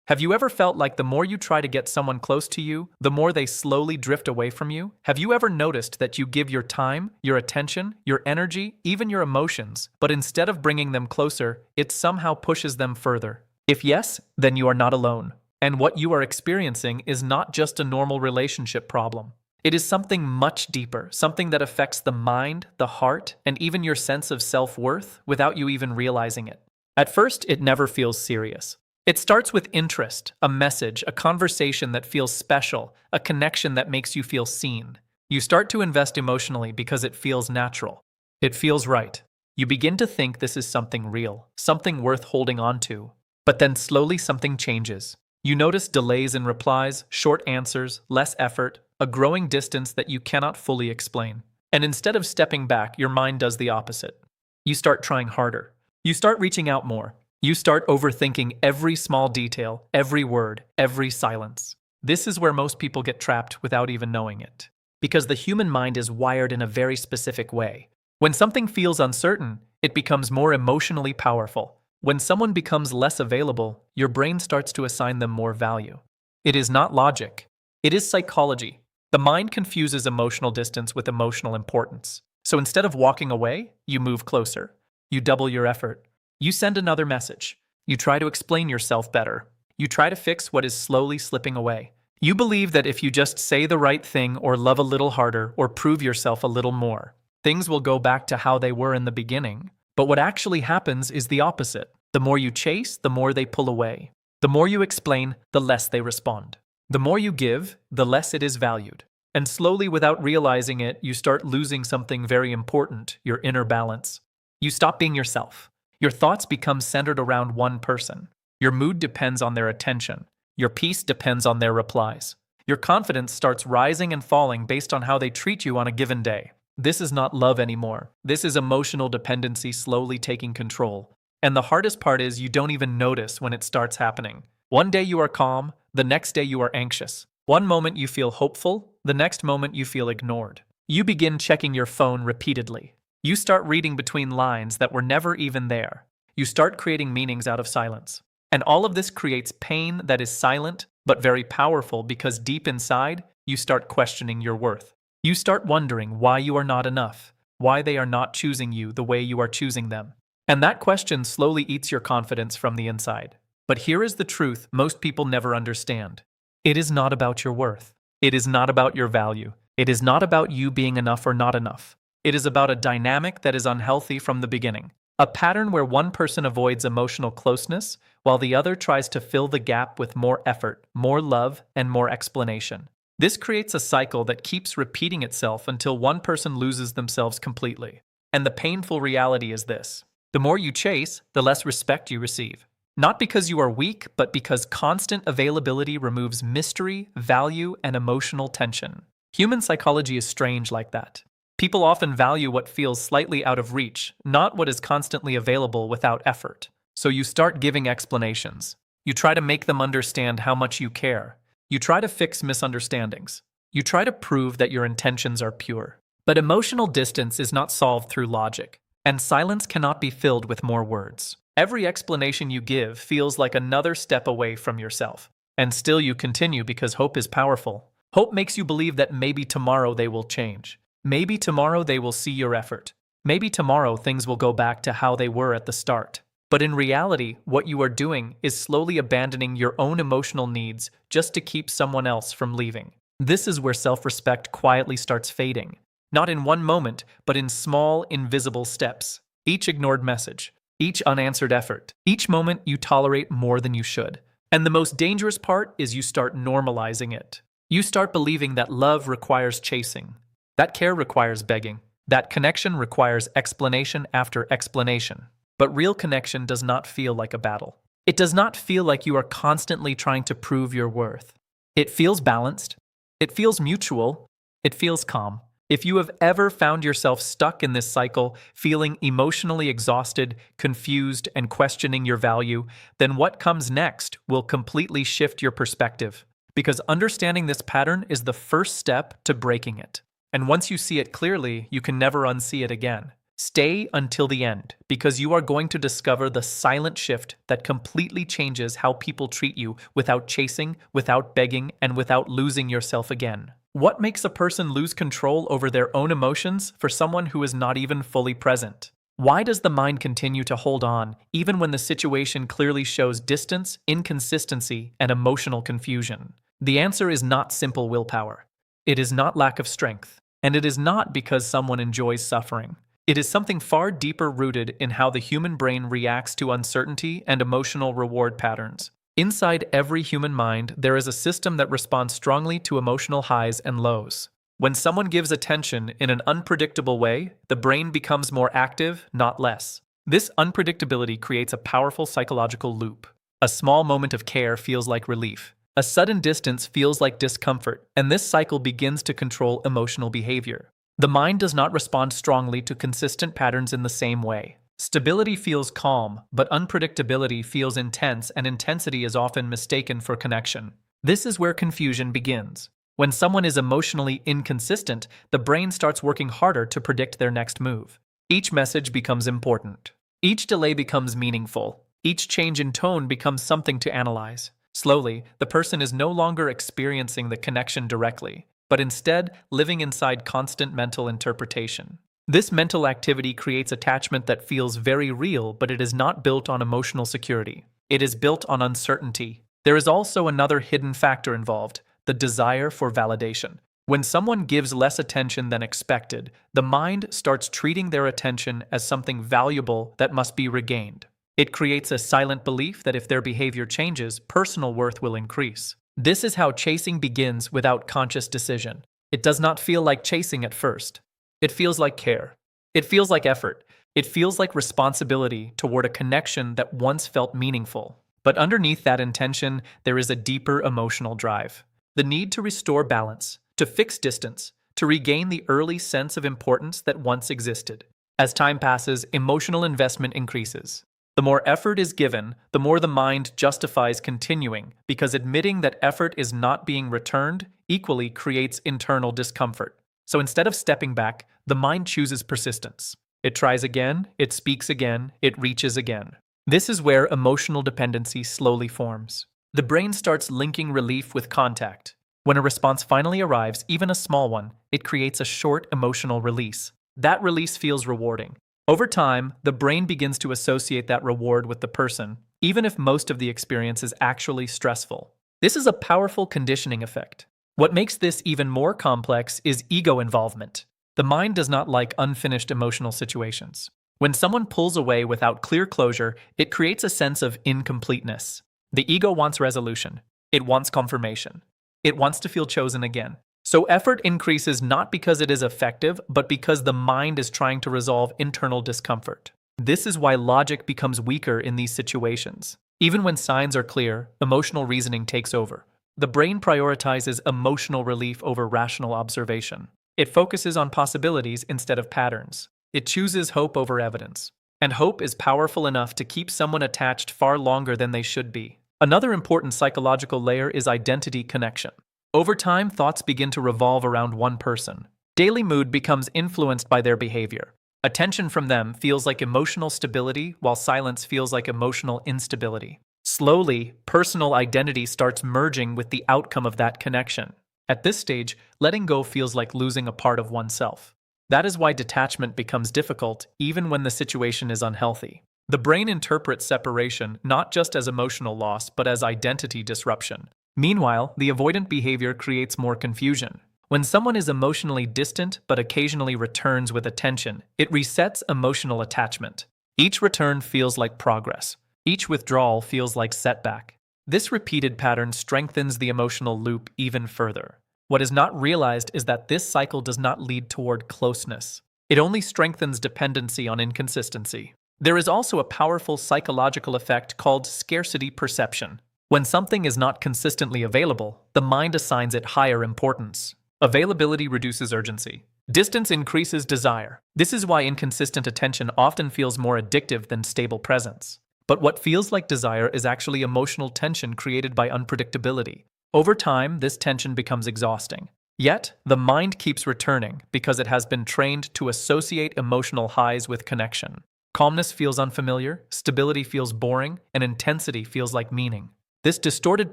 Have you ever felt like the more you try to get someone close to you, the more they slowly drift away from you? Have you ever noticed that you give your time, your attention, your energy, even your emotions, but instead of bringing them closer, it somehow pushes them further? If yes, then you are not alone. And what you are experiencing is not just a normal relationship problem. It is something much deeper, something that affects the mind, the heart, and even your sense of self-worth without you even realizing it. At first, it never feels serious. It starts with interest, a message, a conversation that feels special, a connection that makes you feel seen. You start to invest emotionally because it feels natural. It feels right. You begin to think this is something real, something worth holding on to. But then slowly something changes. You notice delays in replies, short answers, less effort, a growing distance that you cannot fully explain. And instead of stepping back, your mind does the opposite. You start trying harder. You start reaching out more. You start overthinking every small detail, every word, every silence. This is where most people get trapped without even knowing it. Because the human mind is wired in a very specific way. When something feels uncertain, it becomes more emotionally powerful. When someone becomes less available, your brain starts to assign them more value. It is not logic. It is psychology. The mind confuses emotional distance with emotional importance. So instead of walking away, you move closer. You double your effort. You send another message. You try to explain yourself better. You try to fix what is slowly slipping away. You believe that if you just say the right thing or love a little harder or prove yourself a little more, things will go back to how they were in the beginning. But what actually happens is the opposite. The more you chase, the more they pull away. The more you explain, the less they respond. The more you give, the less it is valued. And slowly, without realizing it, you start losing something very important, your inner balance. You stop being yourself. Your thoughts become centered around one person. Your mood depends on their attention. Your peace depends on their replies. Your confidence starts rising and falling based on how they treat you on a given day. This is not love anymore. This is emotional dependency slowly taking control. And the hardest part is you don't even notice when it starts happening. One day you are calm, the next day you are anxious. One moment you feel hopeful, the next moment you feel ignored. You begin checking your phone repeatedly. You start reading between lines that were never even there. You start creating meanings out of silence. And all of this creates pain that is silent, but very powerful because deep inside, you start questioning your worth. You start wondering why you are not enough, why they are not choosing you the way you are choosing them. And that question slowly eats your confidence from the inside. But here is the truth most people never understand. It is not about your worth. It is not about your value. It is not about you being enough or not enough. It is about a dynamic that is unhealthy from the beginning. A pattern where one person avoids emotional closeness, while the other tries to fill the gap with more effort, more love, and more explanation. This creates a cycle that keeps repeating itself until one person loses themselves completely. And the painful reality is this. The more you chase, the less respect you receive. Not because you are weak, but because constant availability removes mystery, value, and emotional tension. Human psychology is strange like that. People often value what feels slightly out of reach, not what is constantly available without effort. So you start giving explanations. You try to make them understand how much you care. You try to fix misunderstandings. You try to prove that your intentions are pure. But emotional distance is not solved through logic, and silence cannot be filled with more words. Every explanation you give feels like another step away from yourself. And still you continue because hope is powerful. Hope makes you believe that maybe tomorrow they will change. Maybe tomorrow they will see your effort. Maybe tomorrow things will go back to how they were at the start. But in reality, what you are doing is slowly abandoning your own emotional needs just to keep someone else from leaving. This is where self-respect quietly starts fading. Not in one moment, but in small, invisible steps. Each ignored message, each unanswered effort, each moment you tolerate more than you should. And the most dangerous part is you start normalizing it. You start believing that love requires chasing. That care requires begging. That connection requires explanation after explanation. But real connection does not feel like a battle. It does not feel like you are constantly trying to prove your worth. It feels balanced. It feels mutual. It feels calm. If you have ever found yourself stuck in this cycle, feeling emotionally exhausted, confused, and questioning your value, then what comes next will completely shift your perspective. Because understanding this pattern is the first step to breaking it. And once you see it clearly, you can never unsee it again. Stay until the end, because you are going to discover the silent shift that completely changes how people treat you without chasing, without begging, and without losing yourself again. What makes a person lose control over their own emotions for someone who is not even fully present? Why does the mind continue to hold on, even when the situation clearly shows distance, inconsistency, and emotional confusion? The answer is not simple willpower. It is not lack of strength, and it is not because someone enjoys suffering. It is something far deeper rooted in how the human brain reacts to uncertainty and emotional reward patterns. Inside every human mind, there is a system that responds strongly to emotional highs and lows. When someone gives attention in an unpredictable way, the brain becomes more active, not less. This unpredictability creates a powerful psychological loop. A small moment of care feels like relief. A sudden distance feels like discomfort, and this cycle begins to control emotional behavior. The mind does not respond strongly to consistent patterns in the same way. Stability feels calm, but unpredictability feels intense, and intensity is often mistaken for connection. This is where confusion begins. When someone is emotionally inconsistent, the brain starts working harder to predict their next move. Each message becomes important. Each delay becomes meaningful. Each change in tone becomes something to analyze. Slowly, the person is no longer experiencing the connection directly, but instead living inside constant mental interpretation. This mental activity creates attachment that feels very real, but it is not built on emotional security. It is built on uncertainty. There is also another hidden factor involved: the desire for validation. When someone gives less attention than expected, the mind starts treating their attention as something valuable that must be regained. It creates a silent belief that if their behavior changes, personal worth will increase. This is how chasing begins without conscious decision. It does not feel like chasing at first. It feels like care. It feels like effort. It feels like responsibility toward a connection that once felt meaningful. But underneath that intention, there is a deeper emotional drive. The need to restore balance, to fix distance, to regain the early sense of importance that once existed. As time passes, emotional investment increases. The more effort is given, the more the mind justifies continuing, because admitting that effort is not being returned equally creates internal discomfort. So instead of stepping back, the mind chooses persistence. It tries again, it speaks again, it reaches again. This is where emotional dependency slowly forms. The brain starts linking relief with contact. When a response finally arrives, even a small one, it creates a short emotional release. That release feels rewarding. Over time, the brain begins to associate that reward with the person, even if most of the experience is actually stressful. This is a powerful conditioning effect. What makes this even more complex is ego involvement. The mind does not like unfinished emotional situations. When someone pulls away without clear closure, it creates a sense of incompleteness. The ego wants resolution. It wants confirmation. It wants to feel chosen again. So effort increases not because it is effective, but because the mind is trying to resolve internal discomfort. This is why logic becomes weaker in these situations. Even when signs are clear, emotional reasoning takes over. The brain prioritizes emotional relief over rational observation. It focuses on possibilities instead of patterns. It chooses hope over evidence. And hope is powerful enough to keep someone attached far longer than they should be. Another important psychological layer is identity connection. Over time, thoughts begin to revolve around one person. Daily mood becomes influenced by their behavior. Attention from them feels like emotional stability, while silence feels like emotional instability. Slowly, personal identity starts merging with the outcome of that connection. At this stage, letting go feels like losing a part of oneself. That is why detachment becomes difficult, even when the situation is unhealthy. The brain interprets separation not just as emotional loss, but as identity disruption. Meanwhile, the avoidant behavior creates more confusion. When someone is emotionally distant but occasionally returns with attention, it resets emotional attachment. Each return feels like progress. Each withdrawal feels like setback. This repeated pattern strengthens the emotional loop even further. What is not realized is that this cycle does not lead toward closeness. It only strengthens dependency on inconsistency. There is also a powerful psychological effect called scarcity perception. When something is not consistently available, the mind assigns it higher importance. Availability reduces urgency. Distance increases desire. This is why inconsistent attention often feels more addictive than stable presence. But what feels like desire is actually emotional tension created by unpredictability. Over time, this tension becomes exhausting. Yet, the mind keeps returning because it has been trained to associate emotional highs with connection. Calmness feels unfamiliar, stability feels boring, and intensity feels like meaning. This distorted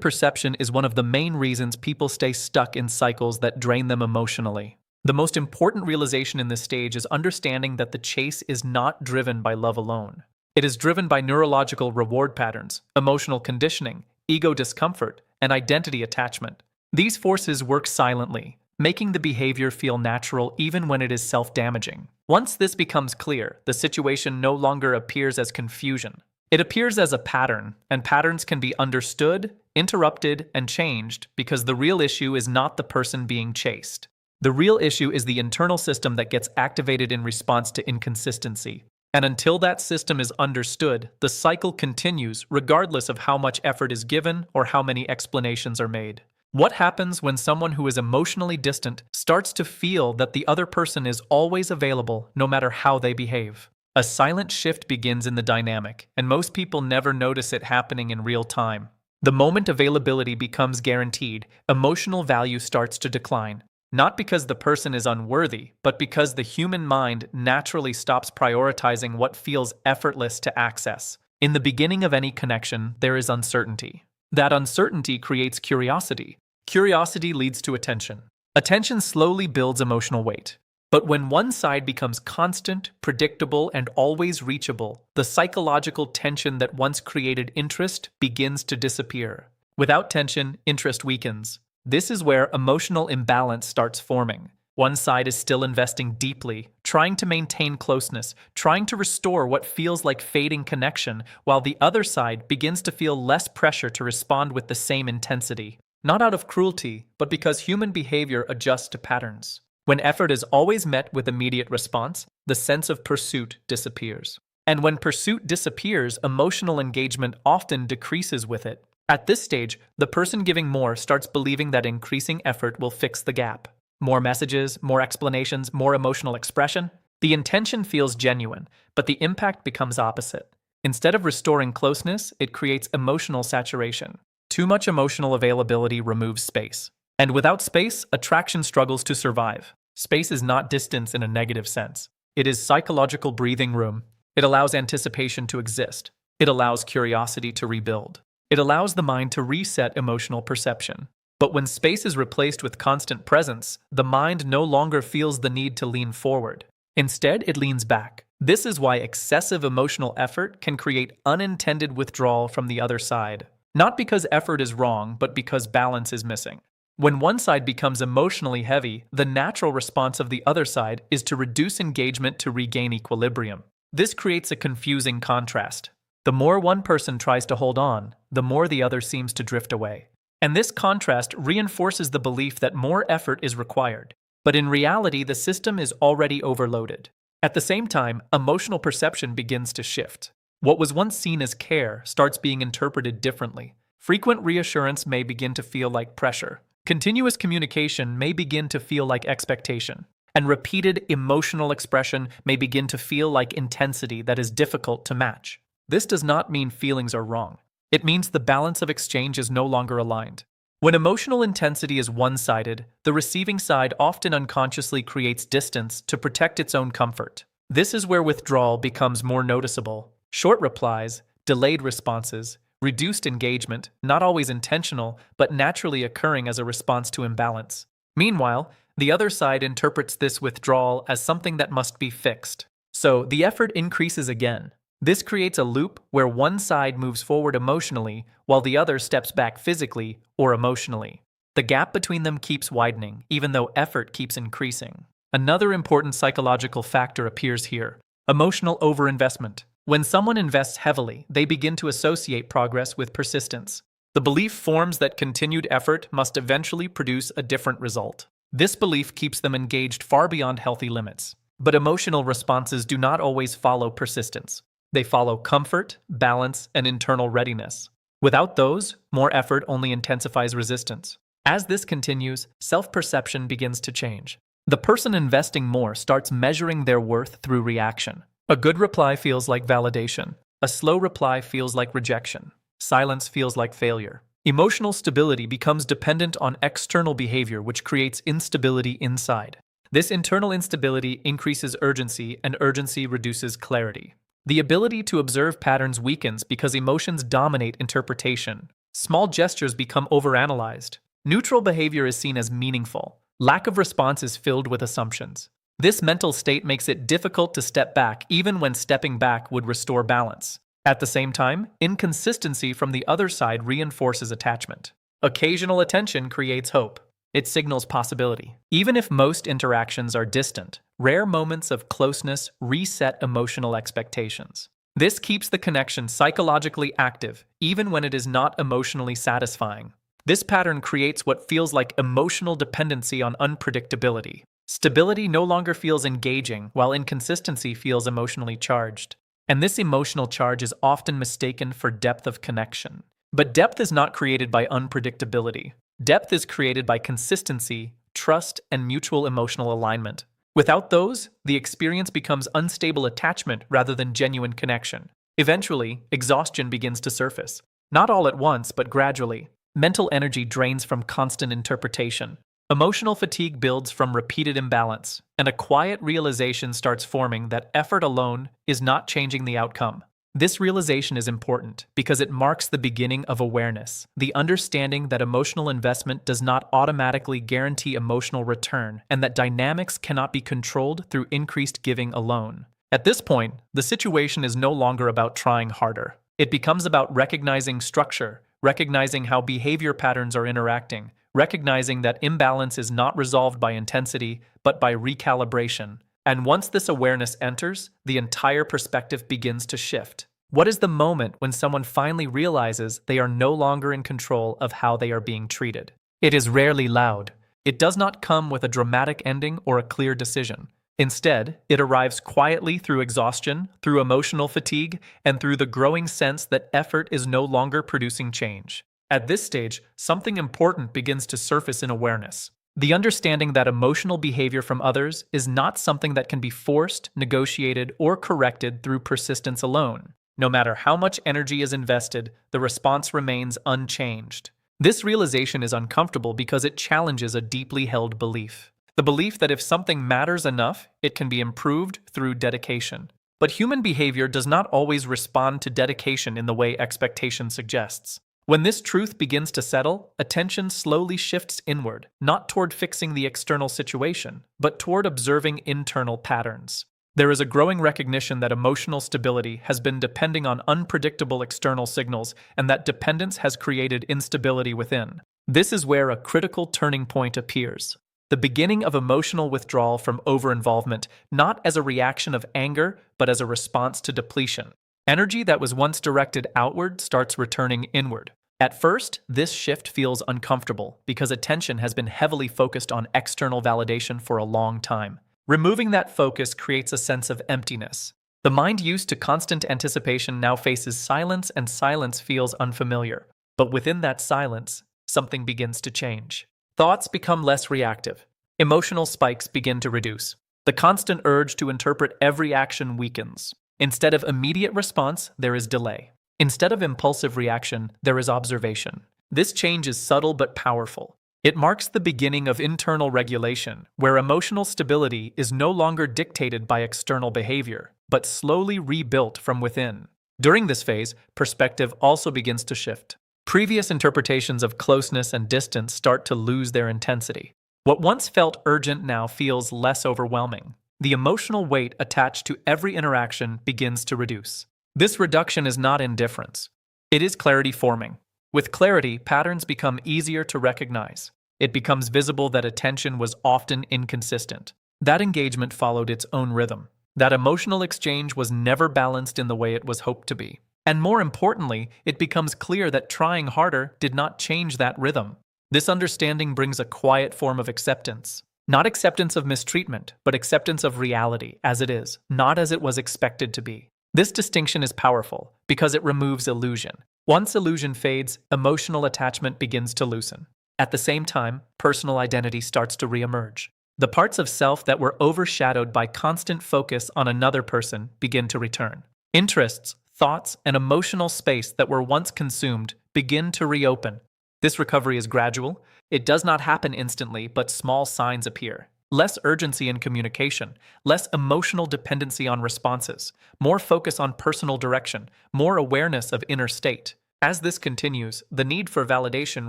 perception is one of the main reasons people stay stuck in cycles that drain them emotionally. The most important realization in this stage is understanding that the chase is not driven by love alone. It is driven by neurological reward patterns, emotional conditioning, ego discomfort, and identity attachment. These forces work silently, making the behavior feel natural even when it is self-damaging. Once this becomes clear, the situation no longer appears as confusion. It appears as a pattern, and patterns can be understood, interrupted, and changed because the real issue is not the person being chased. The real issue is the internal system that gets activated in response to inconsistency. And until that system is understood, the cycle continues regardless of how much effort is given or how many explanations are made. What happens when someone who is emotionally distant starts to feel that the other person is always available no matter how they behave? A silent shift begins in the dynamic, and most people never notice it happening in real time. The moment availability becomes guaranteed, emotional value starts to decline. Not because the person is unworthy, but because the human mind naturally stops prioritizing what feels effortless to access. In the beginning of any connection, there is uncertainty. That uncertainty creates curiosity. Curiosity leads to attention. Attention slowly builds emotional weight. But when one side becomes constant, predictable, and always reachable, the psychological tension that once created interest begins to disappear. Without tension, interest weakens. This is where emotional imbalance starts forming. One side is still investing deeply, trying to maintain closeness, trying to restore what feels like fading connection, while the other side begins to feel less pressure to respond with the same intensity. Not out of cruelty, but because human behavior adjusts to patterns. When effort is always met with immediate response, the sense of pursuit disappears. And when pursuit disappears, emotional engagement often decreases with it. At this stage, the person giving more starts believing that increasing effort will fix the gap. More messages, more explanations, more emotional expression. The intention feels genuine, but the impact becomes opposite. Instead of restoring closeness, it creates emotional saturation. Too much emotional availability removes space. And without space, attraction struggles to survive. Space is not distance in a negative sense. It is psychological breathing room. It allows anticipation to exist. It allows curiosity to rebuild. It allows the mind to reset emotional perception. But when space is replaced with constant presence, the mind no longer feels the need to lean forward. Instead, it leans back. This is why excessive emotional effort can create unintended withdrawal from the other side. Not because effort is wrong, but because balance is missing. When one side becomes emotionally heavy, the natural response of the other side is to reduce engagement to regain equilibrium. This creates a confusing contrast. The more one person tries to hold on, the more the other seems to drift away. And this contrast reinforces the belief that more effort is required. But in reality, the system is already overloaded. At the same time, emotional perception begins to shift. What was once seen as care starts being interpreted differently. Frequent reassurance may begin to feel like pressure. Continuous communication may begin to feel like expectation. And repeated emotional expression may begin to feel like intensity that is difficult to match. This does not mean feelings are wrong. It means the balance of exchange is no longer aligned. When emotional intensity is one-sided, the receiving side often unconsciously creates distance to protect its own comfort. This is where withdrawal becomes more noticeable. Short replies, delayed responses, reduced engagement, not always intentional, but naturally occurring as a response to imbalance. Meanwhile, the other side interprets this withdrawal as something that must be fixed. So the effort increases again. This creates a loop where one side moves forward emotionally while the other steps back physically or emotionally. The gap between them keeps widening, even though effort keeps increasing. Another important psychological factor appears here: emotional overinvestment. When someone invests heavily, they begin to associate progress with persistence. The belief forms that continued effort must eventually produce a different result. This belief keeps them engaged far beyond healthy limits. But emotional responses do not always follow persistence. They follow comfort, balance, and internal readiness. Without those, more effort only intensifies resistance. As this continues, self-perception begins to change. The person investing more starts measuring their worth through reaction. A good reply feels like validation. A slow reply feels like rejection. Silence feels like failure. Emotional stability becomes dependent on external behavior, which creates instability inside. This internal instability increases urgency, and urgency reduces clarity. The ability to observe patterns weakens because emotions dominate interpretation. Small gestures become overanalyzed. Neutral behavior is seen as meaningful. Lack of response is filled with assumptions. This mental state makes it difficult to step back even when stepping back would restore balance. At the same time, inconsistency from the other side reinforces attachment. Occasional attention creates hope. It signals possibility. Even if most interactions are distant, rare moments of closeness reset emotional expectations. This keeps the connection psychologically active, even when it is not emotionally satisfying. This pattern creates what feels like emotional dependency on unpredictability. Stability no longer feels engaging, while inconsistency feels emotionally charged. And this emotional charge is often mistaken for depth of connection. But depth is not created by unpredictability. Depth is created by consistency, trust, and mutual emotional alignment. Without those, the experience becomes unstable attachment rather than genuine connection. Eventually, exhaustion begins to surface. Not all at once, but gradually. Mental energy drains from constant interpretation. Emotional fatigue builds from repeated imbalance, and a quiet realization starts forming that effort alone is not changing the outcome. This realization is important because it marks the beginning of awareness, the understanding that emotional investment does not automatically guarantee emotional return, and that dynamics cannot be controlled through increased giving alone. At this point, the situation is no longer about trying harder. It becomes about recognizing structure, recognizing how behavior patterns are interacting, recognizing that imbalance is not resolved by intensity, but by recalibration. And once this awareness enters, the entire perspective begins to shift. What is the moment when someone finally realizes they are no longer in control of how they are being treated? It is rarely loud. It does not come with a dramatic ending or a clear decision. Instead, it arrives quietly through exhaustion, through emotional fatigue, and through the growing sense that effort is no longer producing change. At this stage, something important begins to surface in awareness. The understanding that emotional behavior from others is not something that can be forced, negotiated, or corrected through persistence alone. No matter how much energy is invested, the response remains unchanged. This realization is uncomfortable because it challenges a deeply held belief. The belief that if something matters enough, it can be improved through dedication. But human behavior does not always respond to dedication in the way expectation suggests. When this truth begins to settle, attention slowly shifts inward, not toward fixing the external situation, but toward observing internal patterns. There is a growing recognition that emotional stability has been depending on unpredictable external signals, and that dependence has created instability within. This is where a critical turning point appears. The beginning of emotional withdrawal from overinvolvement, not as a reaction of anger, but as a response to depletion. Energy that was once directed outward starts returning inward. At first, this shift feels uncomfortable because attention has been heavily focused on external validation for a long time. Removing that focus creates a sense of emptiness. The mind used to constant anticipation now faces silence, and silence feels unfamiliar. But within that silence, something begins to change. Thoughts become less reactive. Emotional spikes begin to reduce. The constant urge to interpret every action weakens. Instead of immediate response, there is delay. Instead of impulsive reaction, there is observation. This change is subtle but powerful. It marks the beginning of internal regulation, where emotional stability is no longer dictated by external behavior, but slowly rebuilt from within. During this phase, perspective also begins to shift. Previous interpretations of closeness and distance start to lose their intensity. What once felt urgent now feels less overwhelming. The emotional weight attached to every interaction begins to reduce. This reduction is not indifference. It is clarity forming. With clarity, patterns become easier to recognize. It becomes visible that attention was often inconsistent. That engagement followed its own rhythm. That emotional exchange was never balanced in the way it was hoped to be. And more importantly, it becomes clear that trying harder did not change that rhythm. This understanding brings a quiet form of acceptance. Not acceptance of mistreatment, but acceptance of reality as it is, not as it was expected to be. This distinction is powerful because it removes illusion. Once illusion fades, emotional attachment begins to loosen. At the same time, personal identity starts to reemerge. The parts of self that were overshadowed by constant focus on another person begin to return. Interests, thoughts, and emotional space that were once consumed begin to reopen. This recovery is gradual. It does not happen instantly, but small signs appear. Less urgency in communication, less emotional dependency on responses, more focus on personal direction, more awareness of inner state. As this continues, the need for validation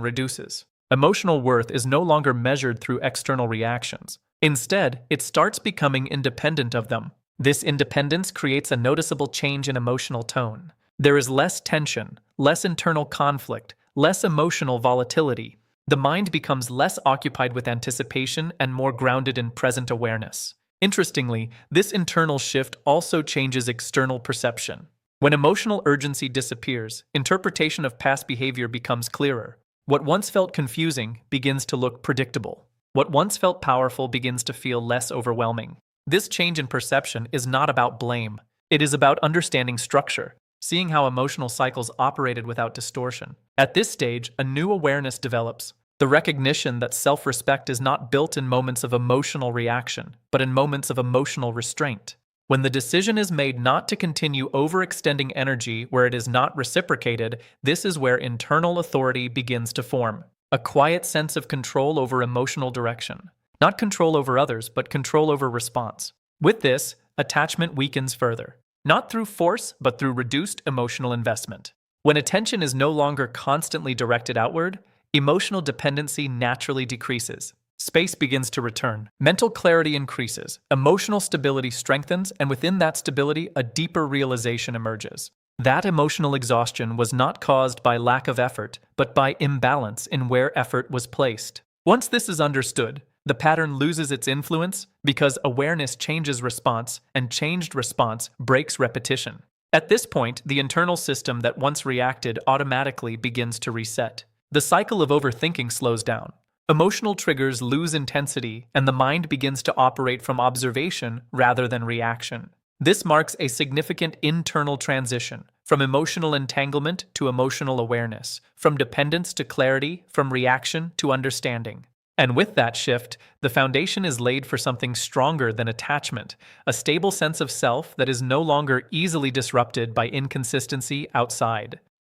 reduces. Emotional worth is no longer measured through external reactions. Instead, it starts becoming independent of them. This independence creates a noticeable change in emotional tone. There is less tension, less internal conflict, less emotional volatility. The mind becomes less occupied with anticipation and more grounded in present awareness. Interestingly, this internal shift also changes external perception. When emotional urgency disappears, interpretation of past behavior becomes clearer. What once felt confusing begins to look predictable. What once felt powerful begins to feel less overwhelming. This change in perception is not about blame. It is about understanding structure, seeing how emotional cycles operated without distortion. At this stage, a new awareness develops. The recognition that self-respect is not built in moments of emotional reaction, but in moments of emotional restraint. When the decision is made not to continue overextending energy where it is not reciprocated, this is where internal authority begins to form. A quiet sense of control over emotional direction. Not control over others, but control over response. With this, attachment weakens further. Not through force, but through reduced emotional investment. When attention is no longer constantly directed outward, emotional dependency naturally decreases. Space begins to return. Mental clarity increases. Emotional stability strengthens, and within that stability, a deeper realization emerges. That emotional exhaustion was not caused by lack of effort, but by imbalance in where effort was placed. Once this is understood, the pattern loses its influence because awareness changes response, and changed response breaks repetition. At this point, the internal system that once reacted automatically begins to reset. The cycle of overthinking slows down. Emotional triggers lose intensity, and the mind begins to operate from observation rather than reaction. This marks a significant internal transition, from emotional entanglement to emotional awareness, from dependence to clarity, from reaction to understanding. And with that shift, the foundation is laid for something stronger than attachment, a stable sense of self that is no longer easily disrupted by inconsistency outside.